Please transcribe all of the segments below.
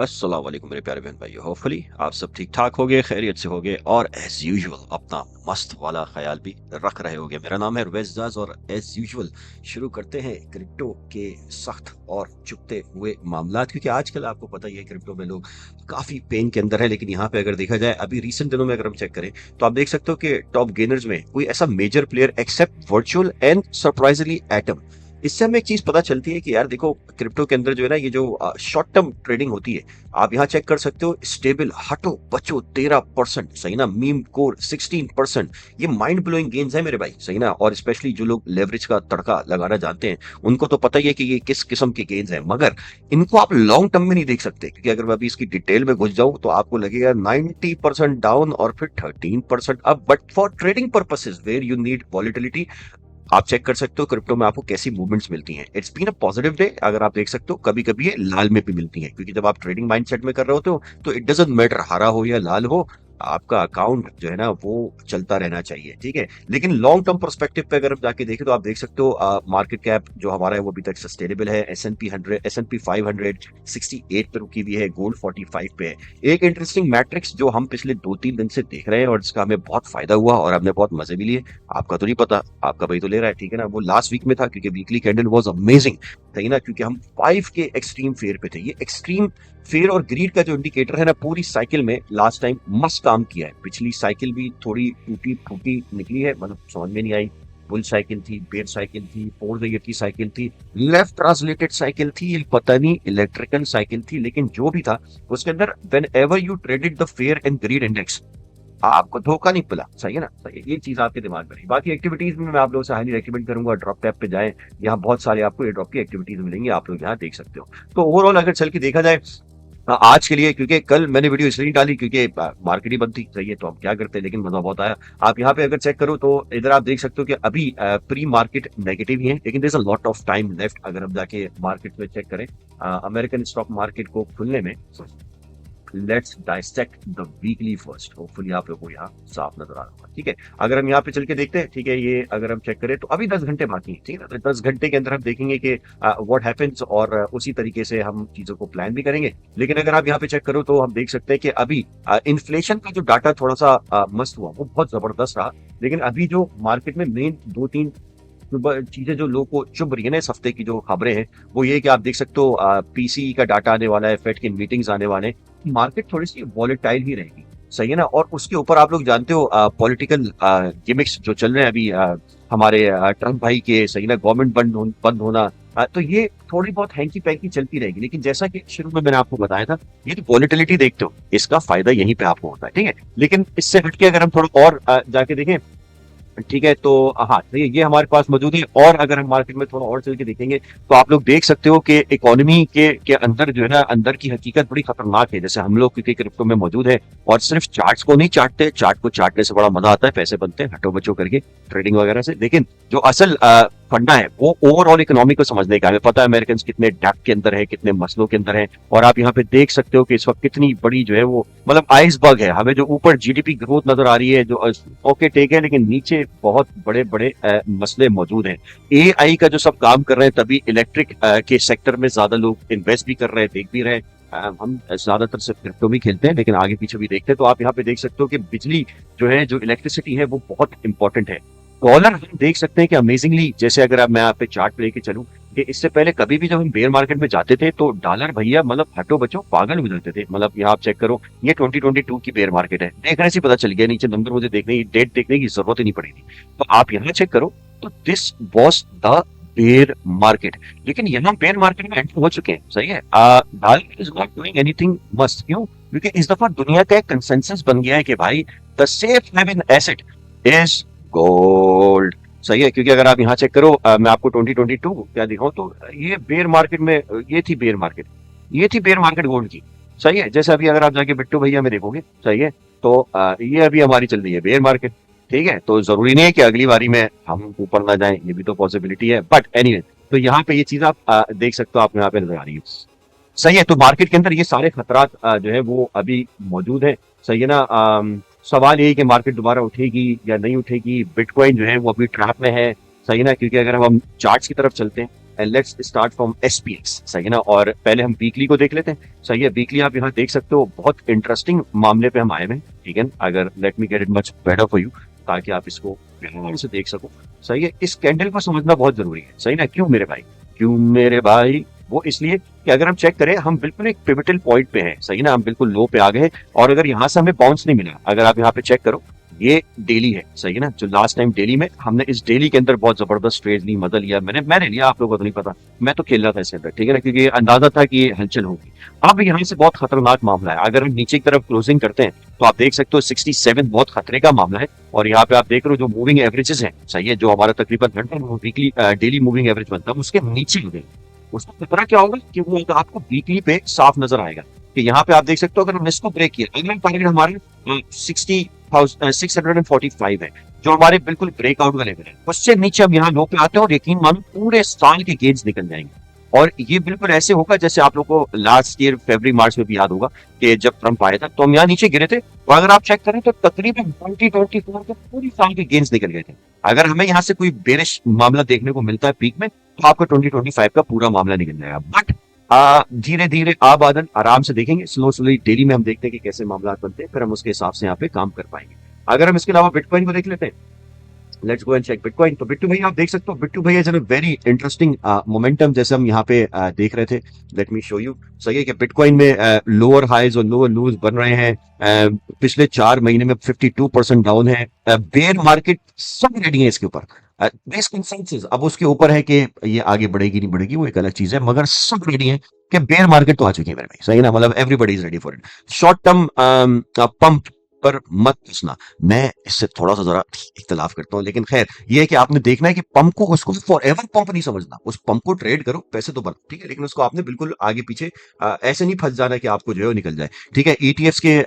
अस्सलाम वालेकुम मेरे प्यारे बहन भाइयों। होपफुली आप सब ठीक ठाक होगे, खैरियत से होगे और एज यूजुअल अपना मस्त वाला ख्याल भी रख रहे होगे। मेरा नाम है रुवैज़ और एज यूजुअल शुरू करते हैं क्रिप्टो के सख्त और चुभते हुए मामलात, क्योंकि आजकल आपको पता ही है क्रिप्टो में लोग काफी पेन के अंदर है। लेकिन यहाँ पे अगर देखा जाए अभी रिसेंट दिनों में अगर हम चेक करें तो आप देख सकते हो कि टॉप गेनर्स में कोई ऐसा major player except virtual and surprisingly atom. इससे हमें एक चीज पता चलती है कि यार देखो, क्रिप्टो के अंदर जो है ना, ये जो शॉर्ट टर्म ट्रेडिंग होती है, आप यहाँ चेक कर सकते हो। स्टेबल हटो बचो 13%, सही ना। Meme core 16%। ये माइंड ब्लोइंग गेन्स है मेरे भाई, सही ना। और स्पेशली जो लोग लेवरेज का तड़का लगाना जानते हैं उनको तो पता ही है कि ये किस किस्म के गेन्स है, मगर इनको आप लॉन्ग टर्म में नहीं देख सकते, क्योंकि अगर मैं अभी इसकी डिटेल में घुस जाऊं तो आपको लगेगा 90% डाउन और फिर 13% up. But for trading purposes where you need volatility, आप चेक कर सकते हो क्रिप्टो में आपको कैसी मूवमेंट्स मिलती हैं। It's been a positive day. अगर आप देख सकते हो कभी कभी ये लाल में भी मिलती हैं, क्योंकि जब आप ट्रेडिंग माइंडसेट में कर रहे होते हो तो इट डजंट मैटर हरा हो या लाल हो, आपका अकाउंट जो है ना वो चलता रहना चाहिए, ठीक है। लेकिन लॉन्ग टर्म पर्सपेक्टिव पे अगर आप जाके देखें तो आप देख सकते हो मार्केट कैप जो हमारा है वो अभी तक सस्टेनेबल है। एस एन पी 500 68 पे रुकी हुई है, गोल्ड 45 पे है। एक इंटरेस्टिंग मैट्रिक्स जो हम पिछले 2-3 दिन से देख रहे हैं और जिसका हमें बहुत फायदा हुआ और हमने बहुत मजे भी लिए, आपका तो नहीं पता, आपका भाई तो ले रहा है, ठीक है ना। वो लास्ट वीक में था क्योंकि वीकली कैंडल वाज अमेजिंग, सही ना। क्योंकि हम 5 के एक्सट्रीम फेयर पे थे। ये एक्सट्रीम फेयर और ग्रीड का जो इंडिकेटर है ना, पूरी साइकिल में लास्ट टाइम मस्त काम किया है। पिछली साइकिल भी थोड़ी टूटी फूटी निकली है, मतलब समझ में नहीं आई। बुल साइकिल थी, बेयर साइकिल थी, 4 द ईयर की साइकिल थी, लेफ्ट ट्रांसलेटेड साइकिल थी, ये पता नहीं इलेक्ट्रिकल साइकिल थी, लेकिन जो भी था उसके अंदर when ever you traded the fair and greed index, आपको धोखा नहीं मिला, सही है ना। सही है, ये चीज आपके दिमाग में रही। बाकी एक्टिविटीज में मैं आप लोगों से हाईली रेकमेंड करूंगा ड्रॉप टैप पे जाएं। यहाँ बहुत सारे आपको ये ड्रॉप की एक्टिविटीज मिलेंगी, आप लोग यहाँ देख सकते हो। तो ओवरऑल अगर चल के देखा जाए आज के लिए, क्योंकि कल मैंने वीडियो इसलिए नहीं डाली क्योंकि मार्केट ही बंद थी, सही है, तो हम क्या करते हैं, लेकिन मजा बहुत आया। आप यहाँ पे अगर चेक करो तो इधर आप देख सकते हो कि अभी प्री मार्केट नेगेटिव ही है, लेकिन there is a lot of time left. अगर हम जाके मार्केट में चेक करें अमेरिकन स्टॉक मार्केट को खुलने में, let's dissect the weekly first. Hopefully आप लोगों को यहाँ साफ नजर आ रहा है, ठीक है। अगर हम यहाँ पे चल के देखते हैं, ठीक है, ये अगर हम चेक करें तो अभी 10 घंटे बाकी है, ठीक है ना। तो 10 घंटे के अंदर हम देखेंगे कि व्हाट हैपेंस और उसी तरीके से हम चीजों को प्लान भी करेंगे। लेकिन अगर आप यहाँ पे चेक करो तो हम देख सकते हैं कि अभी इन्फ्लेशन का जो डाटा थोड़ा सा मस्त हुआ, वो बहुत जबरदस्त रहा। लेकिन अभी जो मार्केट में मेन 2-3 चीजें जो लोगों को चुभ रही है ना इस हफ्ते की जो खबरें हैं, वो ये कि आप देख सकते हो पीसी का डाटा आने वाला है, फेड की मीटिंग्स आने वाले हैं, मार्केट थोड़ी सी वॉलेटाइल ही रहेगी, सही है ना। और उसके ऊपर आप लोग जानते हो पॉलिटिकल गिमिक्स जो चल रहे हैं अभी हमारे ट्रम्प भाई के, सही ना, गवर्नमेंट बंद होना, तो ये थोड़ी बहुत हैंकी पैंकी चलती रहेगी। लेकिन जैसा कि शुरू में मैंने आपको बताया था, ये जो वॉलेटिलिटी देखते हो इसका फायदा यहीं पे आपको होता है, ठीक है। लेकिन इससे हटके अगर हम थोड़ा और जाके देखें, ठीक है, तो हाँ, तो ये हमारे पास मौजूद है। और अगर हम मार्केट में थोड़ा और चल के देखेंगे तो आप लोग देख सकते हो कि इकोनॉमी के अंदर जो है ना, अंदर की हकीकत बड़ी खतरनाक है। जैसे हम लोग क्योंकि क्रिप्टो में मौजूद है और सिर्फ चार्ट्स को नहीं चाटते, चार्ट को चाटने से बड़ा मजा आता है, पैसे बनते हैं हटो बचो करके ट्रेडिंग वगैरह से। लेकिन जो असल फंडा है वो ओवरऑल इकोनॉमी को समझने का है। हमें पता है अमेरिकन कितने डेप्थ के अंदर है, कितने मसलों के अंदर है। और आप यहाँ पे देख सकते हो कि इस वक्त कितनी बड़ी जो है वो, मतलब आइसबर्ग है। हमें जो ऊपर जीडीपी ग्रोथ नजर आ रही है जो ओके टेक है, लेकिन नीचे बहुत बड़े बड़े मसले मौजूद हैं। एआई का जो सब काम कर रहे हैं, तभी इलेक्ट्रिक के सेक्टर में ज्यादा लोग इन्वेस्ट भी कर रहे हैं, देख भी रहे हैं। हम ज्यादातर सिर्फ क्रिप्टो भी खेलते हैं, लेकिन आगे पीछे भी देखते हैं। तो आप यहाँ पे देख सकते हो कि बिजली जो है, जो इलेक्ट्रिसिटी है, वो बहुत इंपॉर्टेंट है। डॉलर हम देख सकते हैं कि अमेजिंगली, जैसे अगर अब मैं आप पे चार्ट पे लेके चलूं कि इससे पहले कभी भी जब हम बेयर मार्केट में जाते थे तो डॉलर भैया मतलब हटो बचो पागल हो जाते थे। मतलब यहाँ आप चेक करो, ये 2022 की बेयर मार्केट है, देखने से पता चल गया, नीचे नंबर मुझे देखने की, डेट देखने की जरूरत ही नहीं पड़ेगी। तो आप यहाँ चेक करो तो this was the bear market. लेकिन यहाँ बेयर मार्केट में एंटर हो चुके हैं, सही है। Dollar is not doing anything must, क्यों? क्योंकि इस दफा दुनिया का एक कंसेंसस बन गया है कि भाई the safe haven asset is gold, सही है। क्योंकि अगर आप यहाँ चेक करो, मैं आपको 2022 क्या दिखाऊं तो ये बेयर मार्केट में, ये थी बेयर मार्केट, ये थी बेयर मार्केट गोल्ड की, सही है। जैसे अभी अगर आप जाके बिट्टू भैया में देखोगे, सही है, तो ये अभी हमारी चल रही है बेयर मार्केट, ठीक है। तो जरूरी नहीं है कि अगली बारी में हम ऊपर ना जाएं, ये भी तो पॉसिबिलिटी है। बट एनीवे, तो यहाँ पे ये चीज आप देख सकते हो, आप यहाँ पे नजर आ रही है, सही है। तो मार्केट के अंदर ये सारे खतरात जो है वो अभी मौजूद है, सही है ना। सवाल यही कि मार्केट दोबारा उठेगी या नहीं उठेगी। बिटकॉइन जो है वो अभी ट्रैप में है, सही ना। क्योंकि अगर हम चार्ट्स की तरफ चलते हैं and let's start from SPX, सही है ना। और पहले हम वीकली को देख लेते हैं, सही है। वीकली आप यहाँ देख सकते हो, बहुत इंटरेस्टिंग मामले पे हम आए हैं, ठीक है। अगर let me get it much better for you, ताकि आप इसको ध्यान से देख सको, सही है। इस कैंडल को समझना बहुत जरूरी है, सही ना। क्यों मेरे भाई, क्यों मेरे भाई? वो इसलिए कि अगर हम चेक करें, हम बिल्कुल एक पिवटल पॉइंट पे हैं, सही ना। हम बिल्कुल लो पे आ गए, और अगर यहाँ से हमें बाउंस नहीं मिला, अगर आप यहाँ पे चेक करो, ये डेली है, सही है ना। जो लास्ट टाइम डेली में हमने इस डेली के अंदर बहुत जबरदस्त ट्रेड ली, मजा लिया, मैंने लिया, आप लोगों को तो नहीं पता, मैं तो खेल रहा था इसके अंदर, ठीक है ना, क्योंकि अंदाजा था कि ये हलचल होगी। अब यहाँ से बहुत खतरनाक मामला है। अगर हम नीचे की तरफ क्लोजिंग करते हैं तो आप देख सकते हो 67 बहुत खतरे का मामला है। और यहाँ पे आप देख रहे हो जो मूविंग एवरेजेस हैं, सही है, जो हमारा तकरीबन वीकली डेली मूविंग एवरेज बनता है, उसके नीचे हो गए। उसका खतरा क्या होगा कि वो आपको वीकली पे साफ नजर आएगा कि यहाँ पे आप देख सकते हो, अगर हम इसको ब्रेक किया, अगला टारगेट हमारे 645 है, जो हमारे बिल्कुल ब्रेकआउट का लेवल है। उससे नीचे हम यहाँ लो पे आते हैं, और यकीन मानो पूरे साल के गेन्स निकल जाएंगे। और ये बिल्कुल ऐसे होगा जैसे आप लोगों को लास्ट ईयर फरवरी मार्च में भी याद होगा कि जब ट्रंप आया था, तो हम यहाँ नीचे गिरे थे, और अगर आप चेक करें तो तकरीबन 2024 के पूरी साल के गेन्स निकल गए थे। अगर हमें यहाँ से कोई बेरिश मामला देखने को मिलता है पीक में, तो आपको 2025 का पूरा मामला निकल जाएगा। बट धीरे धीरे बादल आराम से देखेंगे, स्लोली डेली में हम देखते हैं कि कैसे मामला बनते हैं, फिर हम उसके हिसाब से यहाँ पे काम कर पाएंगे। अगर हम इसके अलावा बिटकॉइन को देख लेते हैं, let's go and check bitcoin. तो बिट्टू भैया आप देख सकते हो, बिट्टू भैया is in a very interesting momentum, जैसे हम यहाँ पे देख रहे थे। लेट मी शो यू, सही है कि बिटकॉइन में लोअर हाइज और लोअर लोज बन रहे हैं। पिछले 4 महीने में 52% डाउन है। बेयर मार्केट सब रेडी है इसके ऊपर, बेस कंसेंसस अब उसके ऊपर है कि ये आगे बढ़ेगी नहीं बढ़ेगी, वो एक अलग चीज है, मगर सब रेडी है कि बेयर मार्केट तो आ चुकी है मेरे भाई, सही ना। मतलब everybody is ready for it. Short term pump पर मत पूछना, मैं इससे थोड़ा सा जरा इख्तलाफ करता हूं, लेकिन खैर ये है कि आपने देखना है कि पंप को, उसको फॉर एवर पंप नहीं समझना, उस पंप को ट्रेड करो, पैसे तो बनो, ठीक है, लेकिन उसको आपने बिल्कुल आगे पीछे ऐसे नहीं फंस जाना कि आपको जो है वो निकल जाए, ठीक है। ईटीएफ्स के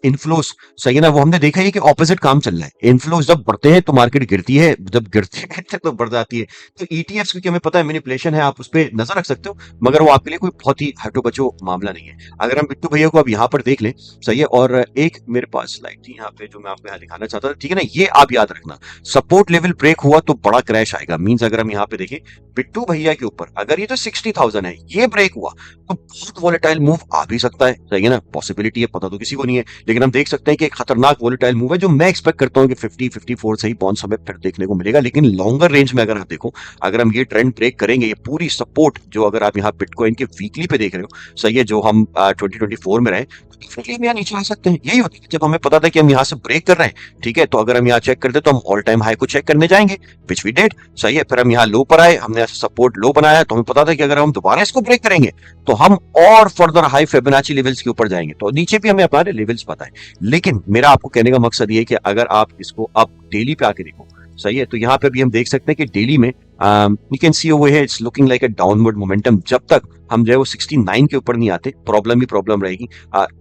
इनफ्लोस, सही है ना, वो हमने देखा है कि ऑपोजिट काम चल रहा है। इनफ्लोस जब बढ़ते हैं तो मार्केट गिरती है, जब गिरते हैं तो बढ़ जाती है। तो ईटीएफ्स, क्योंकि हमें पता है मैनिपुलेशन है, आप उस पर नजर रख सकते हो, मगर वो आपके लिए कोई बहुत ही हटो बचो मामला नहीं है। अगर हम बिट्टू भैया को अब यहाँ पर देख लें, सही है, और एक मेरे पास स्लाइड थी यहाँ पे जो मैं आपको यहाँ दिखाना चाहता था, ठीक है ना। ये आप याद रखना, सपोर्ट लेवल ब्रेक हुआ तो बड़ा क्रैश आएगा। मींस अगर हम यहाँ पे देखें बिट्टू भैया के ऊपर, अगर ये तो 60,000 है, ये ब्रेक हुआ तो बहुत वॉलेटाइल मूव आ भी सकता है, सही है ना। पॉसिबिलिटी है, पता तो किसी को नहीं है, लेकिन हम देख सकते हैं कि एक खतरनाक वॉलेटाइल मूव है, जो मैं एक्सपेक्ट करता हूँ कि 50-54 से ही बाउंस हमें फिर देखने को मिलेगा। लेकिन लॉन्गर रेंज में अगर आप देखो, अगर हम ये ट्रेंड ब्रेक करेंगे, ये पूरी सपोर्ट जो अगर आप यहाँ बिटकॉइन के वीकली पे देख रहे हो, सही है, जो हम 2024 में रहे, डेफिनेटली हम यहाँ नीचे आ सकते हैं। यही होता है जब हमें पता था कि हम यहाँ से ब्रेक कर रहे हैं, ठीक है। तो अगर हम यहाँ चेक करते तो हम ऑल टाइम हाई को चेक करने जाएंगे, विच वी डिड, सही है। फिर हम यहाँ लो पर आए, हमने सपोर्ट लो बनाया, तो हमें पता था कि अगर हम दोबारा इसको ब्रेक करेंगे तो हम और फर्दर हाई फिबोनाची लेवल्स के ऊपर जाएंगे। तो नीचे भी हमें हमारे लेवल्स पता है, लेकिन मेरा आपको कहने का मकसद ये है कि अगर आप इसको अब डेली पे आके देखो, सही है, तो यहाँ पे भी हम देख सकते हैं कि डेली में you can see over here it's looking like a downward momentum. जब तक हम जो है वो 69 के ऊपर नहीं आते, प्रॉब्लम ही प्रॉब्लम रहेगी।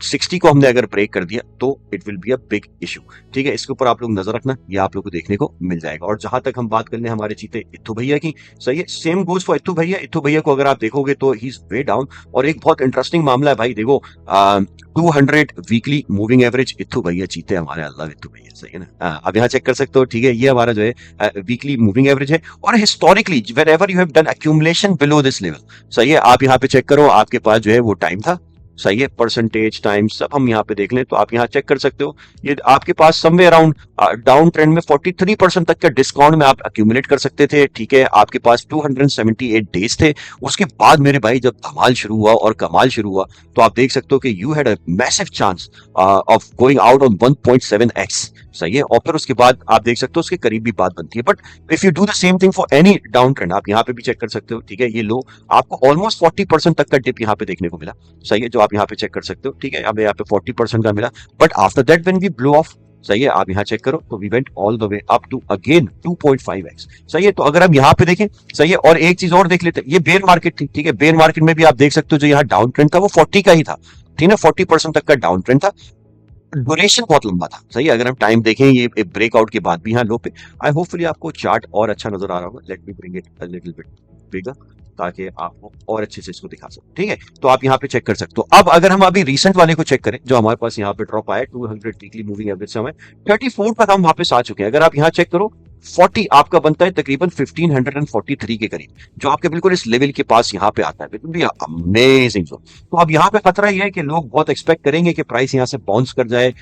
60 को हमने अगर ब्रेक कर दिया तो it will be a big issue, ठीक है। इसके ऊपर आप लोग नजर रखना, ये आप लोग को देखने को मिल जाएगा। और जहां तक हम बात करने हमारे चीते इत्थू भैया की, सही है, सेम गोज फॉर इत्थू भैया। इत्थू भैया को अगर आप देखोगे तो ही इज वे डाउन, और एक बहुत इंटरेस्टिंग मामला है भाई, देखो 200 वीकली मूविंग एवरेज इत्थू भैया जीते हमारे, अल्लाह इत्थू भैया, सही है ना। आप यहाँ चेक कर सकते हो, ठीक है, ये हमारा जो है वीकली मूविंग एवरेज है। और historically whenever you have done accumulation below this level, सही है, आप यहाँ पे चेक करो, आपके पास जो है वो टाइम था, सही है, परसेंटेज टाइम सब हम यहाँ पे देख लें तो आप यहाँ चेक कर सकते हो, ये आपके पास समवे अराउंड डाउन ट्रेंड में 43% तक के डिस्काउंट में आप अक्यूमुलेट कर सकते थे, ठीक है। आपके पास 278 डेज थे। उसके बाद मेरे भाई जब धमाल शुरू हुआ और कमाल शुरू हुआ, तो आप देख सकते हो कि you had a massive chance of going out on 1.7x, सही है। और फिर उसके बाद आप देख सकते हो उसके करीब भी बात बनती है। But if you do the same thing for any down trend, आप यहाँ पे भी चेक कर सकते हो, ठीक है, ये लो आपको ऑलमोस्ट 40% तक का डिप यहाँ पे देखने को मिला, सही है, जो आप यहाँ पे चेक कर सकते हो, ठीक है। हमें यहाँ पे 40% का मिला, but after that when we blow off, सही है, आप यहाँ चेक करो तो we went all the way up to again 2.5x, सही है। तो अगर हम यहाँ पे देखें, सही है, और एक चीज और देख लेते हैं, ये बेयर मार्केट थी, ठीक है, बेयर मार्केट में भी आप देख सकते हो जो यहाँ डाउन ट्रेंड था वो 40 का ही था, ठीक है, 40% तक का डाउन ट्रेंड था, ड्यूरेशन बहुत लंबा था, सही है। अगर हम टाइम देखें, ये ब्रेकआउट के बाद भी यहाँ लो पे, आई होपफुली आपको चार्ट और अच्छा नजर आ रहा होगा। Let me bring it a little bit बिगर, ताकि आपको और अच्छे से इसको दिखा सकूं, ठीक है। तो आप यहाँ पे चेक कर सकते हो। अब अगर हम अभी रिसेंट वाले को चेक करें, जो हमारे पास यहाँ पे ड्रॉप आया 200 वीकली मूविंग एवरेज से, हमें 34 तक हम वापस आ चुके हैं। अगर आप यहाँ चेक करो 40 आपका बनता है तकरीबन 1543 के करीब, जो आपके बिल्कुल इस लेवल के पास यहाँ पे आता है, बिल्कुल भी अमेजिंग जोन। तो अब यहाँ पे खतरा ये है कि लोग बहुत एक्सपेक्ट करेंगे कि प्राइस यहाँ से बाउंस कर जाए।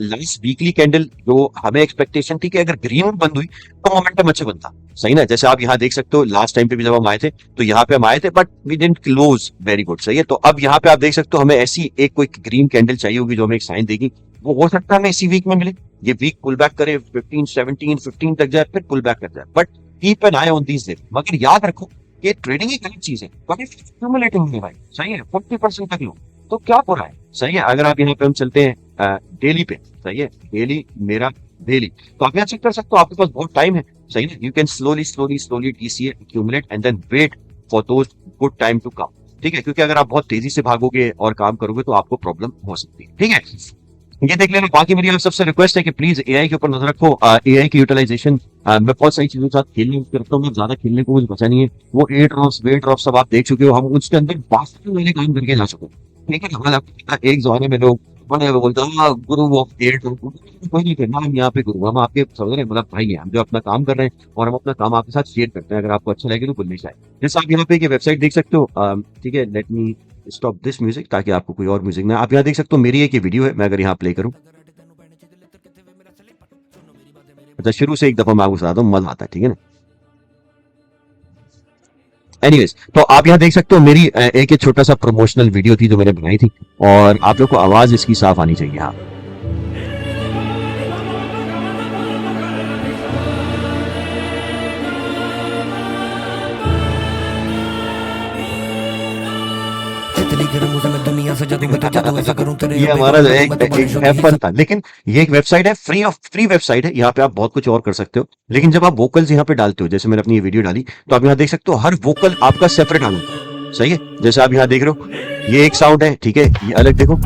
लास्ट वीकली कैंडल जो हमें एक्सपेक्टेशन थी कि अगर ग्रीन बंद हुई तो मोमेंटम अच्छे बनता, सही ना। जैसे आप यहाँ देख सकते हो लास्ट टाइम पे भी जब हम आए थे तो यहाँ पे हम आए थे, but we didn't close very good, सही है। तो अब यहाँ पे आप देख सकते हो हमें ऐसी एक कोई ग्रीन कैंडल चाहिए होगी जो हमें एक साइन देगी, वो हो सकता है हमें इसी वीक में मिले। ये वीक पुल बैक करे 15 17 15 तक जाए, फिर पुल बैक कर जाए, but keep an eye on these day. मगर याद रखो कि ट्रेडिंग एक अलग चीज है, बट एक्यूमुलेटिंग है भाई, सही है। 40% तक लो तो क्या हो रहा है, सही है। अगर आप यहाँ पे हम चलते हैं डेली पे, सही है, डेली मेरा डेली, तो आप यहाँ चेक कर सकते हो, आपके पास बहुत टाइम है, सही है। You can slowly slowly slowly DCA accumulate and then wait for those good time to come, ठीक है। क्योंकि अगर आप बहुत तेजी से भागोगे और काम करोगे तो आपको प्रॉब्लम हो सकती है, ठीक है। ये देख लेना। बाकी मेरी आप सबसे रिक्वेस्ट है कि प्लीज एआई के ऊपर नजर रखो। एआई की यूटिलाइजेशन मैं बहुत सारी चीजों के साथ खेलने करता हूँ, मैं ज्यादा खेलने को मुझे बचा नहीं है। वो ए ड्रॉप्स वे ड्रॉप सब आप देख चुके हो, हम उसके अंदर वास्तव में काम करके जा चुके हैं, ठीक है। हमारा एक जमाने में लोग बड़े वो बोलते हैं "हाँ, गुरु ऑफ एयर ड्रॉप", कोई नहीं करना, हम यहाँ पे गुरु, हम आपके समझ रहे हैं, मतलब भाई हैं, हम जो अपना काम कर रहे हैं और हम अपना काम आपके साथ शेयर करते हैं। अगर आपको अच्छा लगे तो बोलने चाहिए। जैसे आप यहाँ पे एक वेबसाइट देख सकते हो, ठीक है। Let me stop this music ताकि आपको कोई और म्यूजिक ना, आप यहाँ देख सकते हो मेरी एक ये वीडियो है, मैं अगर यहाँ प्ले करूँ, अच्छा शुरू से एक दफा मैं आपको सुनाता हूँ, मजा आता है, ठीक है ना। एनीवेज, तो आप यहाँ देख सकते हो मेरी एक छोटा सा प्रमोशनल वीडियो थी जो मैंने बनाई थी, और आप लोग को आवाज इसकी साफ आनी चाहिए। हाँ, तितली गर्म उसे मैं दुनिया से जादू मैं तो जादू ऐसा करूं तेरे ये यहाँ पे हमारा करूं जो है मैं तो बारिश होगी एक फन था, लेकिन ये एक वेबसाइट है, फ्री वेबसाइट है। यहाँ पे आप बहुत कुछ और कर सकते हो, लेकिन जब आप वोकल्स यहाँ पे डालते हो, जैसे मैंने अपनी ये वीडियो डाली, तो आप यहाँ देख सकते हो हर वोकल आपका सेपरेट आना होता है, सही है। जैसे आप यहाँ देख रहे हो ये एक साउंड है, ठीक है, ये अलग देखो,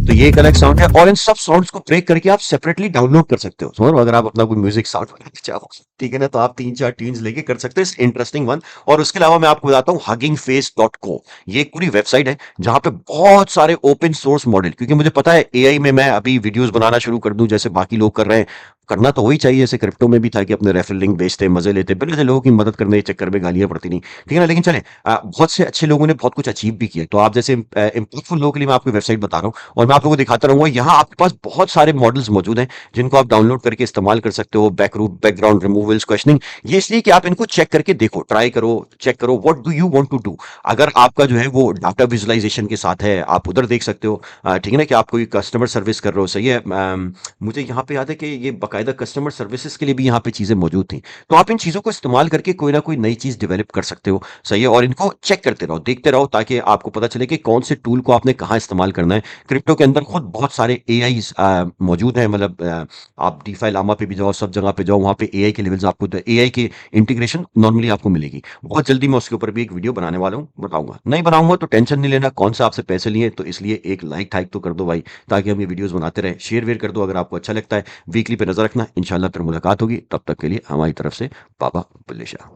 तो ये एक अलग साउंड है, और इन सब साउंड्स को ब्रेक करके आप सेपरेटली डाउनलोड कर सकते हो। समझ लो, अगर आप अपना कोई म्यूजिक साउंड बनाना चाहो, ठीक है ना, तो आप 3 4 ट्यून्स लेके कर सकते हो, इस इंटरेस्टिंग वन। और उसके अलावा मैं आपको बताता हूँ huggingface.co, ये एक पूरी वेबसाइट है जहां पे बहुत सारे ओपन सोर्स मॉडल, क्योंकि मुझे पता है एआई में मैं अभी वीडियोस बनाना शुरू कर दूं जैसे बाकी लोग कर रहे हैं, करना तो वही चाहिए, जैसे क्रिप्टो में भी था कि अपने रेफरल लिंक बेचते मजे लेते, बिना से लोगों की मदद करने के चक्कर में गालियां पड़ती नहीं, ठीक है ना। लेकिन चले, बहुत से अच्छे लोगों ने बहुत कुछ अचीव भी किया। तो आप जैसे इम्पैक्टफुल लोगों के लिए मैं आपको वेबसाइट बता रहा हूँ, और मैं आप लोगों को दिखाता रहूंगा। यहाँ आपके पास बहुत सारे मॉडल्स मौजूद हैं जिनको आप डाउनलोड करके इस्तेमाल कर सकते हो। बैकग्राउंड रिमूवल्स, क्वेश्चनिंग, ये इसलिए कि आप इनको चेक करके देखो, ट्राई करो, चेक करो what do you want to do. अगर आपका जो है वो डाटा विजुअलाइजेशन के साथ है, आप उधर देख सकते हो, ठीक है ना, कि आप कोई कस्टमर सर्विस कर रहे हो, सही है। मुझे यहाँ पे याद है कि ये बाकायदा कस्टमर सर्विसेज के लिए भी यहाँ पे चीजें मौजूद थी। तो आप इन चीजों को इस्तेमाल करके कोई ना कोई नई चीज डेवलप कर सकते हो, सही है। और इनको चेक करते रहो, देखते रहो, ताकि आपको पता चले कि कौन से टूल को आपने कहाँ इस्तेमाल करना है। क्रिप्टो के अंदर खुद बहुत सारे एआई मौजूद हैं, मतलब आप डीफाई लामा पे भी जाओ, सब जगह पे जाओ, वहाँ पे एआई के लेवल्स आपको, एआई की इंटीग्रेशन नॉर्मली आपको मिलेगी। बहुत जल्दी मैं उसके ऊपर भी एक वीडियो बनाने वाला हूँ, बताऊंगा। नहीं बनाऊंगा तो टेंशन नहीं लेना, कौन सा आपसे पैसे लिए, तो इसलिए एक लाइक तो कर दो भाई, ताकि हम ये वीडियोस बनाते रहे। शेयर वेयर कर दो अगर आपको अच्छा लगता है। वीकली पे नजर रखना, इंशाल्लाह फिर मुलाकात होगी, तब तक के लिए हमारी तरफ से बाबा बुल्ले शाह।